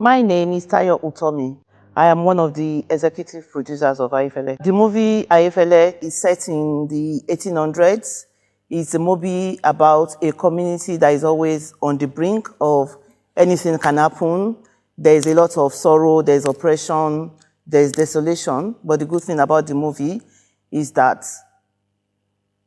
My name is Omotayo Utomi. I am one of the executive producers of AIYEFELE. The movie AIYEFELE is set in the 1800s. It's a movie about a community that is always on the brink of anything can happen. There's a lot of sorrow, there's oppression, there's desolation. But the good thing about the movie is that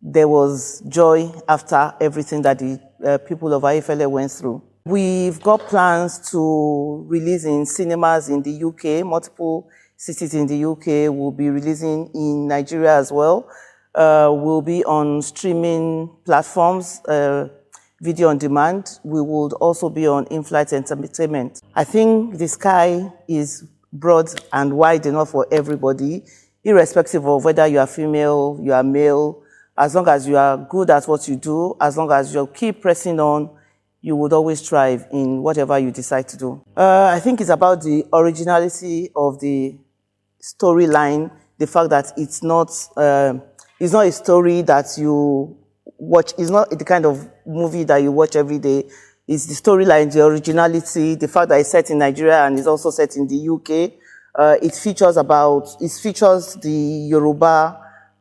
there was joy after everything that the people of AIYEFELE went through. We've got plans to release in cinemas in the UK. Multiple cities in the UK will be releasing in Nigeria as well. We'll be on streaming platforms, video on demand. We will also be on in-flight entertainment. I think the sky is broad and wide enough for everybody, irrespective of whether you are female, you are male. As long as you are good at what you do, as long as you keep pressing on, you would always thrive in whatever you decide to do. I think it's about the originality of the storyline, the fact that it's not a story that you watch, it's not the kind of movie that you watch every day. It's the storyline, the originality, the fact that it's set in Nigeria and it's also set in the UK. It features the Yoruba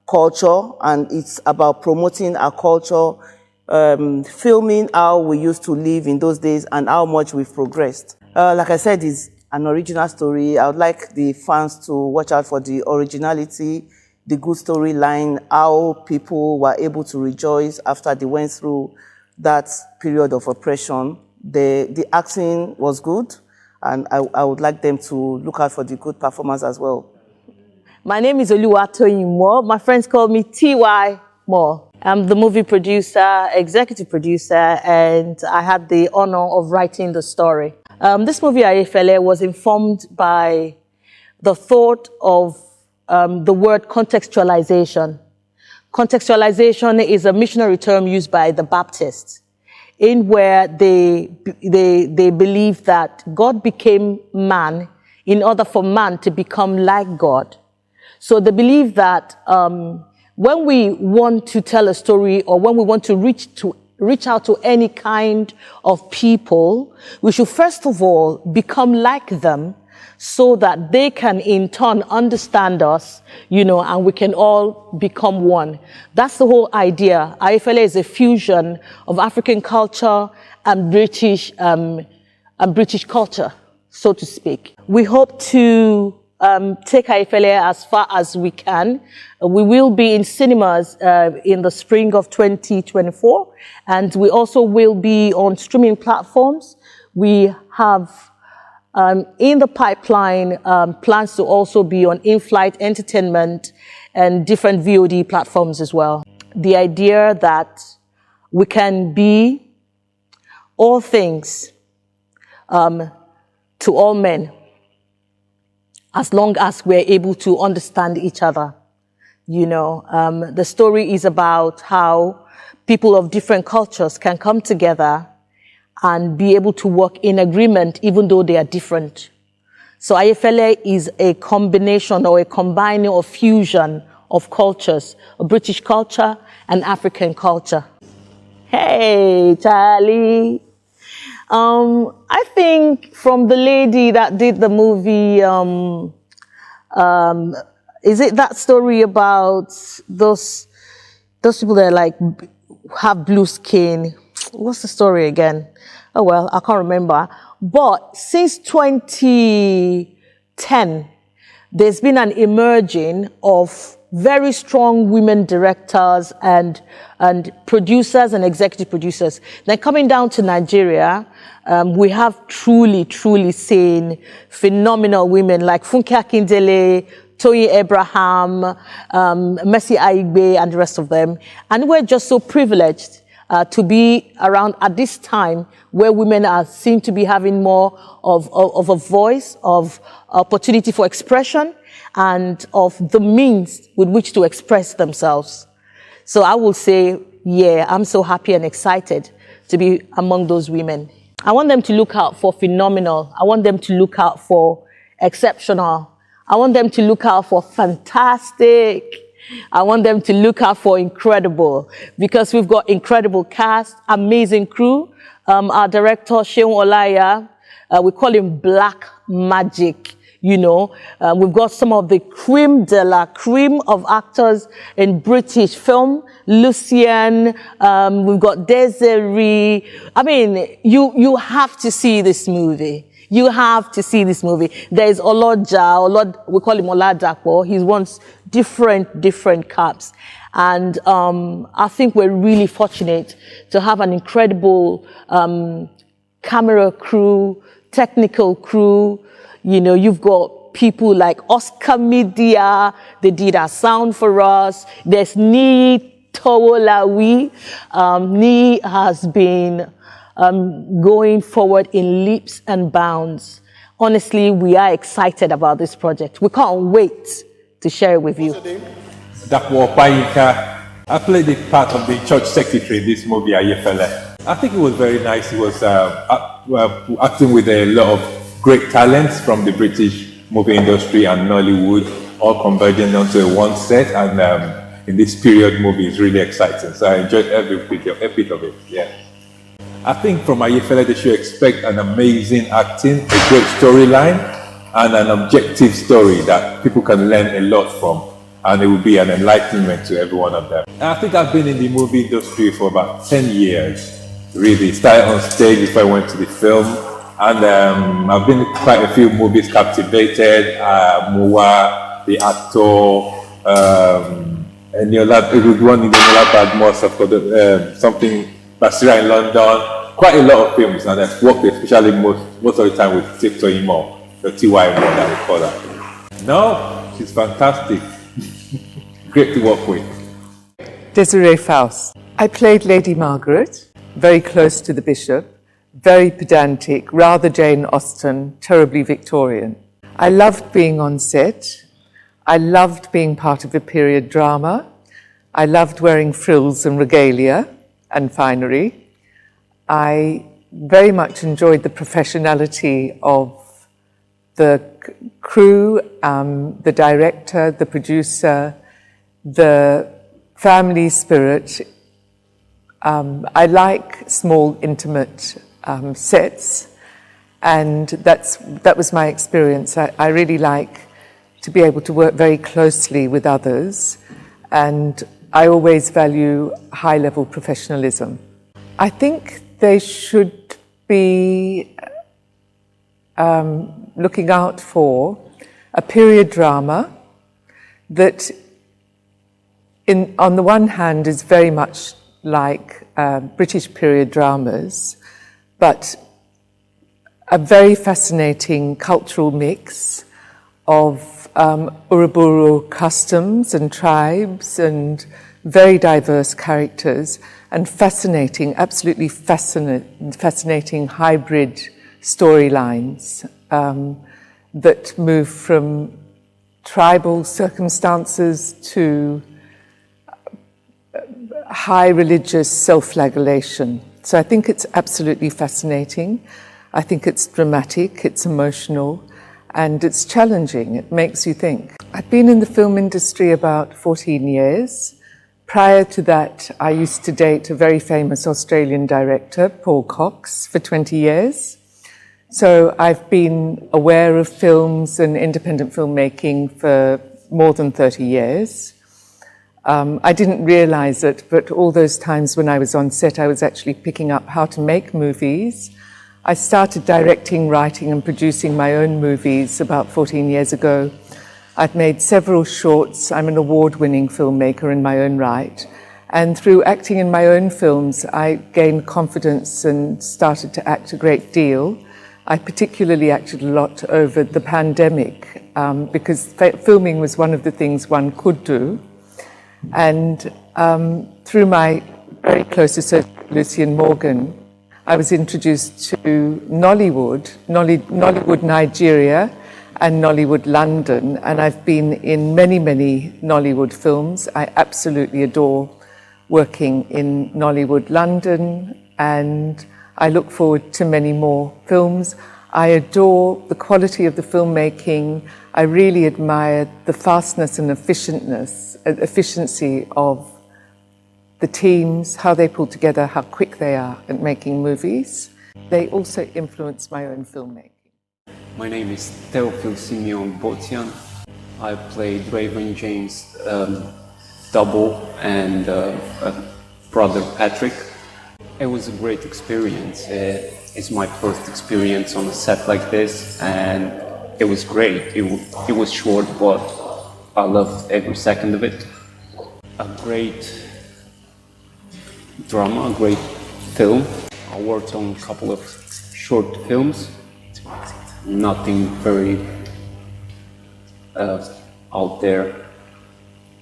culture, and it's about promoting our culture, filming how we used to live in those days and how much we've progressed. Like I said, it's an original story. I would like the fans to watch out for the originality, the good storyline, how people were able to rejoice after they went through that period of oppression. The acting was good, and I would like them to look out for the good performance as well. My name is Oluwatoyin Moore. My friends call me T.Y. Moore. I'm the movie producer, executive producer, and I had the honor of writing the story. This movie, AIYEFELE, was informed by the thought of the word contextualization. Contextualization is a missionary term used by the Baptists, in where they believe that God became man in order for man to become like God. So they believe that when we want to tell a story, or when we want to reach out to any kind of people, we should first of all become like them, so that they can in turn understand us, and we can all become one. That's the whole idea. AIYEFELE is a fusion of African culture and British culture, so to speak. We hope to take AIYEFELE as far as we can. We will be in cinemas in the spring of 2024, and we also will be on streaming platforms. We have in the pipeline plans to also be on in-flight entertainment and different VOD platforms as well. The idea that we can be all things to all men, as long as we're able to understand each other. The story is about how people of different cultures can come together and be able to work in agreement, even though they are different. So AIYEFELE is a combination or a combining or fusion of cultures, of British culture and African culture. Hey, Charlie. I think from the lady that did the movie, is it that story about those people that have blue skin? What's the story again? Oh well, I can't remember. But since 2010, there's been an emerging of very strong women directors and producers and executive producers. Then coming down to Nigeria, we have truly seen phenomenal women like Funke Akindele, Toyin Abraham, Mercy Aigbe, and the rest of them. And we're just so privileged to be around at this time where women seem to be having more of a voice, of opportunity for expression, and of the means with which to express themselves. So I will say, yeah, I'm so happy and excited to be among those women. I want them to look out for phenomenal. I want them to look out for exceptional. I want them to look out for fantastic. I want them to look out for incredible, because we've got incredible cast, amazing crew. Our director, Seun Olaiya, We call him black magic. You know, we've got some of the creme de la creme of actors in British film. Lucian, we've got Desiree. I mean, you have to see this movie. You have to see this movie. There's Oloja, we call him Oladapo. He wants different caps. And I think we're really fortunate to have an incredible camera crew, technical crew. You know, you've got people like Oscar Media, they did our sound for us. There's Towowolawi. Ni has been going forward in leaps and bounds. Honestly, we are excited about this project. We can't wait to share it with you. Olayinka. I played the part of the church secretary in this movie, AIYEFELE. I think it was very nice. He was acting with a lot of great talents from the British movie industry and Nollywood, all converging onto one set. And in this period movie, it's really exciting. So I enjoyed every bit of it. Yeah. I think from AIYEFELE, they should expect an amazing acting, a great storyline, and an objective story that people can learn a lot from. And it will be an enlightenment to every one of them. I think I've been in the movie industry for about 10 years, really. Started on stage before I went to the film. And I've been in quite a few movies, Captivated, Muwa, The Actor, Eniola, one in Eniola Badmos, I've got something, Basira in London, quite a lot of films. And I've worked especially most of the time with Toyin Moore, the TY Moore that we call her. No, she's fantastic. Great to work with. Desiree Faust. I played Lady Margaret, very close to the bishop, very pedantic, rather Jane Austen, terribly Victorian. I loved being on set. I loved being part of a period drama. I loved wearing frills and regalia and finery. I very much enjoyed the professionality of the crew, the director, the producer, the family spirit. I like small, intimate sets, and that was my experience. I really like to be able to work very closely with others, and I always value high-level professionalism. I think they should be looking out for a period drama that on the one hand is very much like British period dramas, but a very fascinating cultural mix of Uruburu customs and tribes and very diverse characters and fascinating, absolutely fascinating hybrid storylines that move from tribal circumstances to high religious self-flagellation. So I think it's absolutely fascinating. I think it's dramatic, it's emotional, and it's challenging. It makes you think. I've been in the film industry about 14 years. Prior to that, I used to date a very famous Australian director, Paul Cox, for 20 years. So I've been aware of films and independent filmmaking for more than 30 years. I didn't realize it, but all those times when I was on set, I was actually picking up how to make movies. I started directing, writing, and producing my own movies about 14 years ago. I've made several shorts. I'm an award-winning filmmaker in my own right. And through acting in my own films, I gained confidence and started to act a great deal. I particularly acted a lot over the pandemic because filming was one of the things one could do. And through my very close associate, Lucian Morgan, I was introduced to Nollywood Nigeria and Nollywood London, and I've been in many, many Nollywood films. I absolutely adore working in Nollywood London, and I look forward to many more films. I adore the quality of the filmmaking. I really admire the fastness and efficiency of the teams, how they pull together, how quick they are at making movies. They also influenced my own filmmaking. My name is Theophil Simeon Botian. I played Raven James' double and brother Patrick. It was a great experience. It's my first experience on a set like this, and it was great. It was short, but I loved every second of it. A great drama, a great film. I worked on a couple of short films. Nothing very out there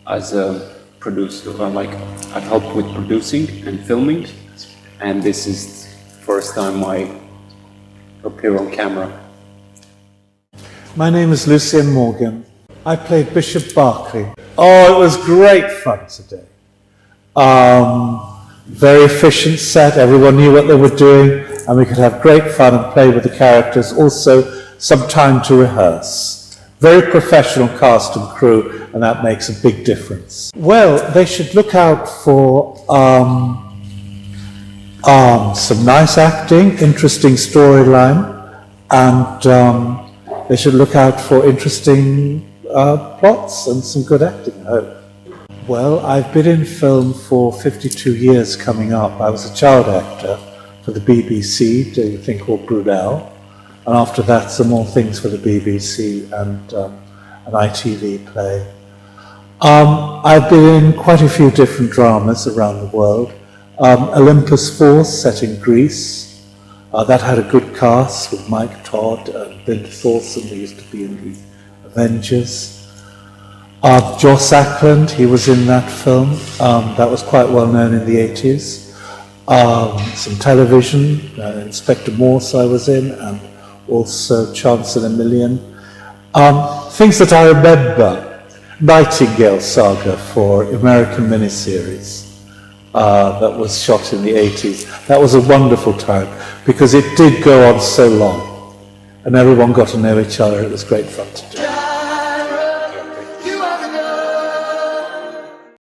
as a producer. I helped with producing and filming, and this is the first time I appear on camera. My name is Lucien Morgan. I played Bishop Barclay. Oh, it was great fun today. Very efficient set, everyone knew what they were doing, and we could have great fun and play with the characters. Also, some time to rehearse. Very professional cast and crew, and that makes a big difference. Well, they should look out for some nice acting, interesting storyline, and they should look out for interesting plots and some good acting, I hope. Well, I've been in film for 52 years coming up. I was a child actor for the BBC, doing a thing called Brunel, and after that some more things for the BBC and an ITV play. I've been in quite a few different dramas around the world. Olympus Force, set in Greece. That had a good cast with Mike Todd and Bill Thorson, who used to be in the Avengers. Joss Ackland, he was in that film. That was quite well known in the 80s. Some television, Inspector Morse I was in, and also Chance in a Million. Things that I remember, Nightingale Saga for American miniseries that was shot in the 80s. That was a wonderful time because it did go on so long and everyone got to know each other. It was great fun to do.